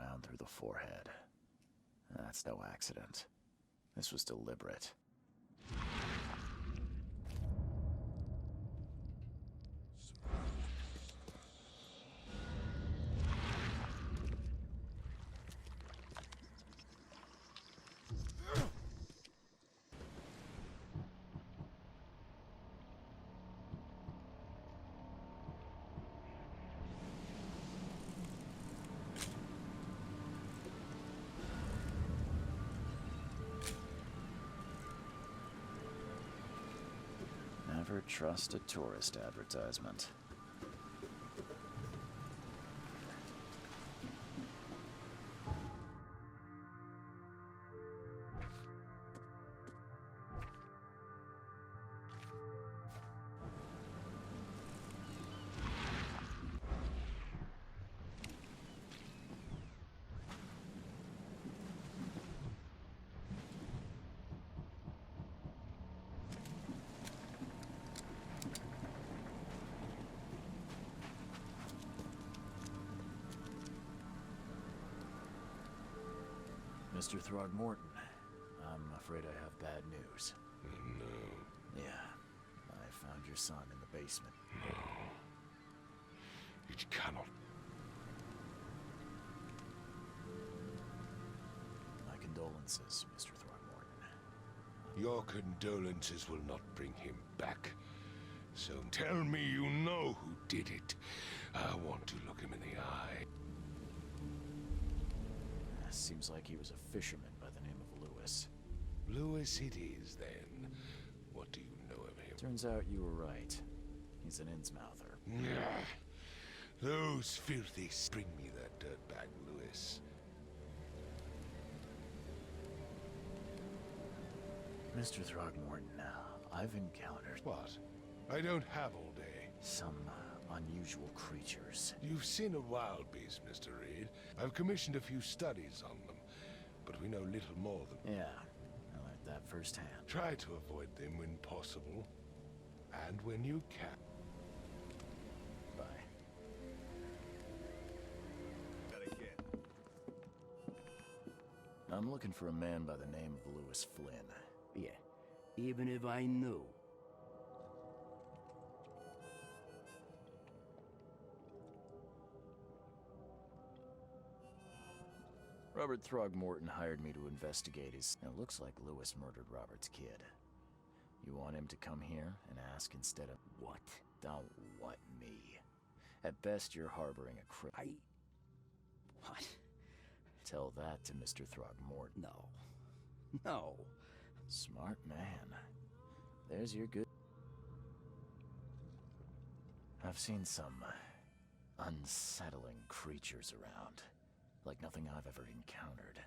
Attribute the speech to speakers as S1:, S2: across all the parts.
S1: round through the forehead. That's no accident. This was deliberate. Never trust a tourist advertisement. Mr. Throgmorton, I'm afraid I have bad news.
S2: No.
S1: Yeah, I found your son in the basement.
S2: No. It cannot.
S1: My condolences, Mr. Throgmorton.
S2: Your condolences will not bring him back. So tell me you know who did it. I want to look him in the eye.
S1: Seems like he was a fisherman by the name of Lewis.
S2: Lewis it is, then. What do you know of him?
S1: Turns out you were right. He's an Innsmouther.
S2: Those filthy... Bring me that dirtbag, Lewis.
S1: Mr. Throgmorton, I've encountered...
S2: What? I don't have all day.
S1: Some unusual creatures.
S2: You've seen a wild beast, Mr. Reed. I've commissioned a few studies on them, but we know little more than...
S1: Yeah, I learned that firsthand.
S2: Try to avoid them when possible, and when you can.
S1: Bye. I'm looking for a man by the name of Lewis Flynn.
S3: Yeah, even if I knew.
S1: Robert Throgmorton hired me to investigate his... It looks like Lewis murdered Robert's kid. You want him to come here and ask instead of...
S3: What?
S1: Don't what me. At best, you're harboring a
S3: What?
S1: Tell that to Mr. Throgmorton.
S3: No. No.
S1: Smart man. There's your good... I've seen some unsettling creatures around. Like nothing I've ever encountered.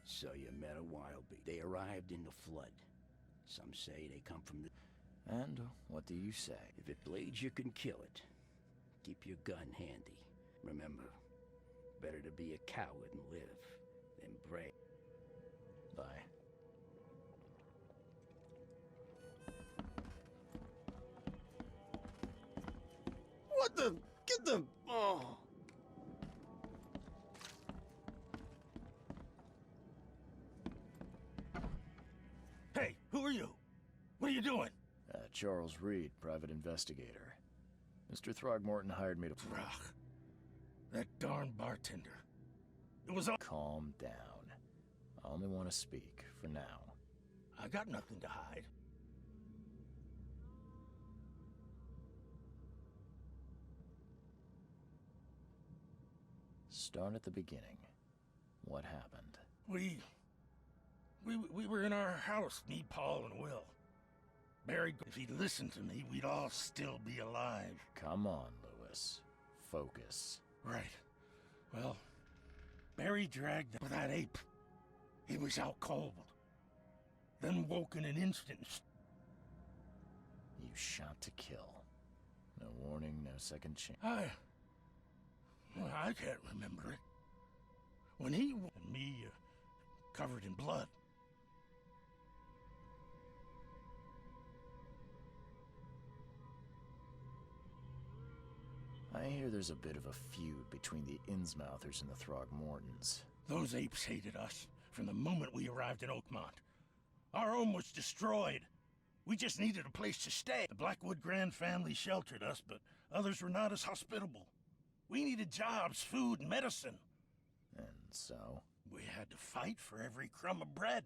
S3: So you met a wild beast. They arrived in the flood. Some say they come from the...
S1: And what do you say?
S3: If it bleeds, you can kill it. Keep your gun handy. Remember, better to be a coward and live than brave.
S1: Bye.
S3: What the... Get the... Oh...
S4: Hey, who are you? What are you doing?
S1: Charles Reed, private investigator. Mr. Throgmorton hired me to...
S4: Brock. That darn bartender. It was all...
S1: Calm down. I only want to speak, for now.
S4: I got nothing to hide.
S1: Start at the beginning. What happened?
S4: We were in our house, me, Paul, and Will. Barry, if he'd listened to me, we'd all still be alive.
S1: Come on, Lewis. Focus.
S4: Right. Well, Barry dragged that ape. He was out cold. Then woke in an instant.
S1: You shot to kill. No warning, no second chance.
S4: I can't remember it. When he and me covered in blood.
S1: I hear there's a bit of a feud between the Innsmouthers and the Throgmortons.
S4: Those apes hated us from the moment we arrived in Oakmont. Our home was destroyed. We just needed a place to stay. The Blackwood Grand family sheltered us, but others were not as hospitable. We needed jobs, food, and medicine.
S1: And so?
S4: We had to fight for every crumb of bread.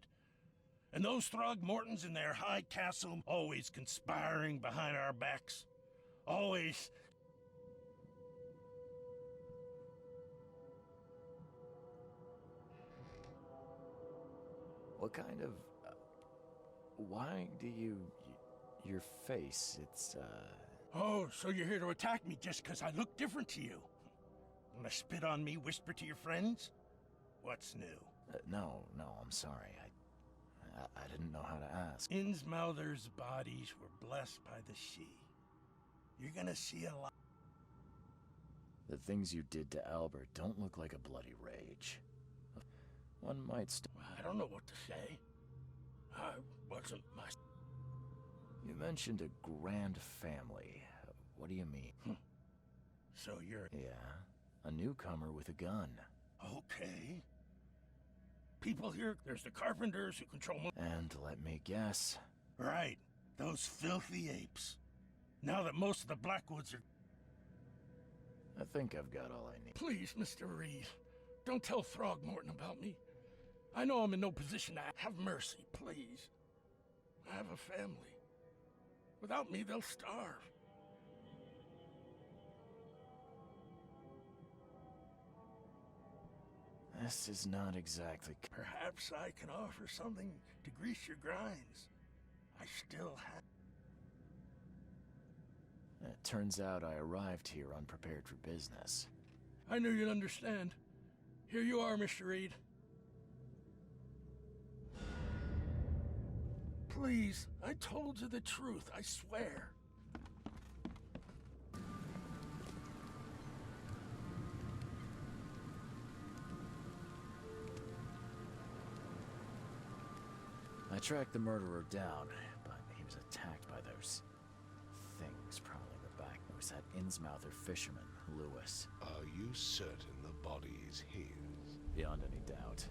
S4: And those Throgmortons in their high castle, always conspiring behind our backs. Always...
S1: What kind of... why do you... your face, it's,
S4: Oh, so you're here to attack me just because I look different to you? Wanna spit on me, whisper to your friends? What's new?
S1: No, I'm sorry. I didn't know how to ask.
S4: Innsmouther's bodies were blessed by the sea. You're gonna see a lot.
S1: The things you did to Albert don't look like a bloody rage. One might
S4: I don't know what to say. I wasn't my...
S1: You mentioned a grand family. What do you mean?
S4: So you're...
S1: Yeah, a newcomer with a gun.
S4: Okay. People here, there's the carpenters who control...
S1: And let me guess.
S4: Right, those filthy apes. Now that most of the Blackwoods are...
S1: I think I've got all I need.
S4: Please, Mr. Reed, don't tell Throgmorton about me. I know I'm in no position to have mercy, please. I have a family. Without me, they'll starve.
S1: This is not exactly...
S4: Perhaps I can offer something to grease your grinds. I still have...
S1: It turns out I arrived here unprepared for business.
S4: I knew you'd understand. Here you are, Mr. Reed. Please, I told you the truth, I swear.
S1: I tracked the murderer down, but he was attacked by those things prowling the back. There was that Innsmouther fisherman, Lewis.
S2: Are you certain the body is his?
S1: Beyond any doubt.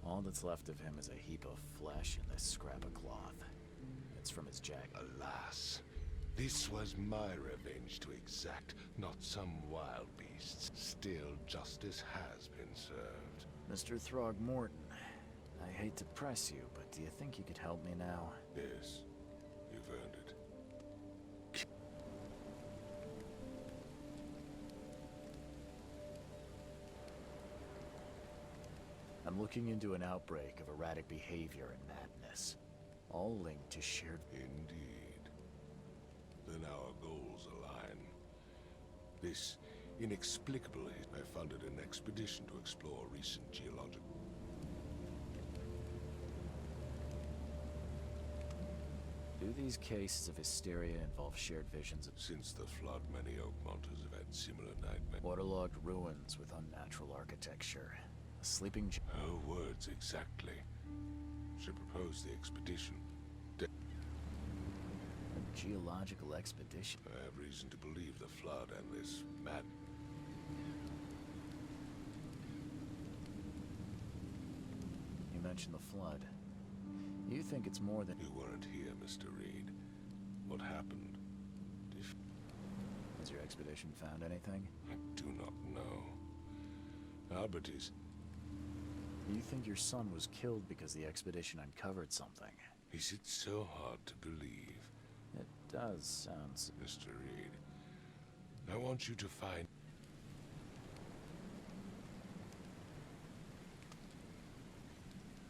S1: All that's left of him is a heap of flesh and this scrap of cloth. It's from his jacket.
S2: Alas, this was my revenge to exact, not some wild beast's. Still, justice has been served.
S1: Mr. Throgmorton, I hate to press you, but do you think you could help me now?
S2: Yes, you've earned it.
S1: I'm looking into an outbreak of erratic behavior and madness, all linked to shared...
S2: Indeed. Then our goals align. This inexplicable... I funded an expedition to explore recent geological...
S1: Do these cases of hysteria involve shared visions of...
S2: Since the flood, many Oakmonters have had similar nightmares.
S1: Waterlogged ruins with unnatural architecture. A sleeping...
S2: Her words exactly. She proposed the expedition.
S1: A geological expedition?
S2: I have reason to believe the flood and this mad...
S1: You mentioned the flood. You think it's more than...
S2: You weren't here, Mr. Reed. What happened?
S1: Has your expedition found anything?
S2: I do not know. Albert is...
S1: You think your son was killed because the expedition uncovered something?
S2: Is it so hard to believe?
S1: It does sound...
S2: Mr. Reed, I want you to find...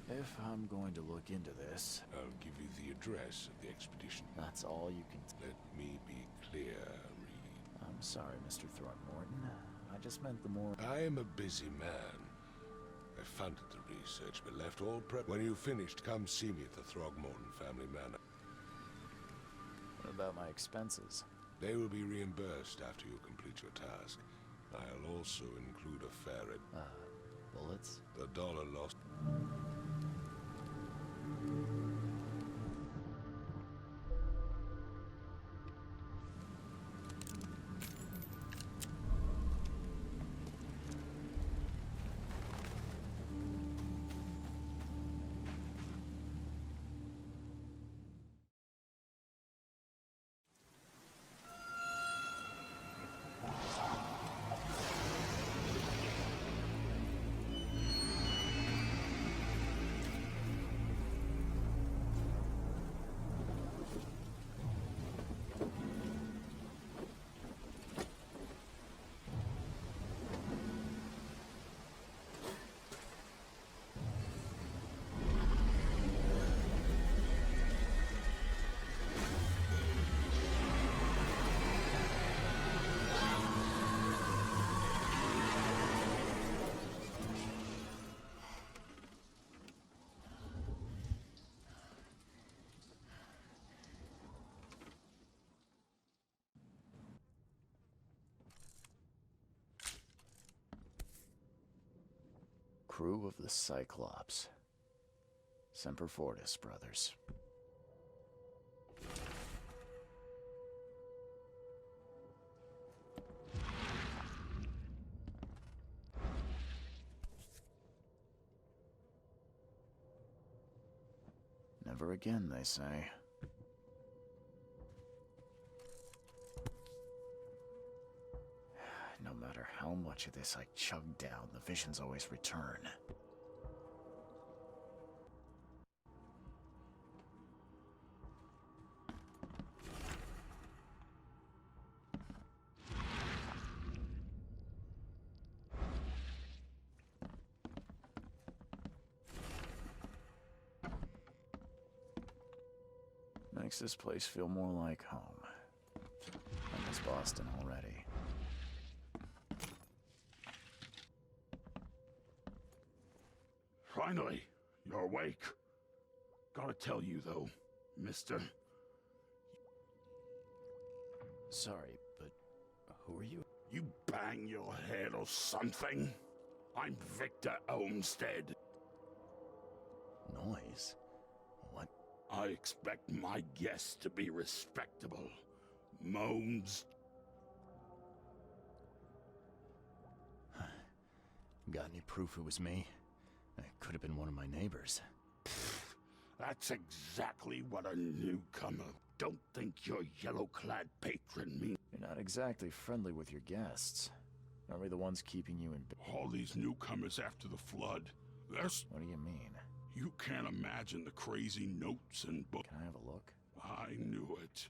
S1: If I'm going to look into this...
S2: I'll give you the address of the expedition.
S1: That's all you can...
S2: Let me be clear, Reed.
S1: I'm sorry, Mr. Throgmorton. I just meant the more...
S2: I am a busy man. I funded the research, but left all prep. When you finished, come see me at the Throgmorton family manor.
S1: What about my expenses?
S2: They will be reimbursed after you complete your task. I'll also include a ferret.
S1: Bullets?
S2: The dollar lost.
S1: crew of the Cyclops. Semper Fortis, brothers. Never again, they say. No matter how much of this I chug down, the visions always return. Makes this place feel more like home. I miss Boston already.
S5: Finally, you're awake. Gotta tell you, though, mister.
S1: Sorry, but who are you?
S5: You bang your head or something? I'm Victor Olmsted.
S1: Noise? What?
S5: I expect my guests to be respectable. Moans.
S1: Got any proof it was me? It could have been one of my neighbors.
S5: That's exactly what a newcomer. Don't think your yellow-clad patron means.
S1: You're not exactly friendly with your guests. Are we the ones keeping you in?
S5: All these newcomers after the flood. There's...
S1: What do you mean?
S5: You can't imagine the crazy notes and books.
S1: Can I have a look?
S5: I knew it.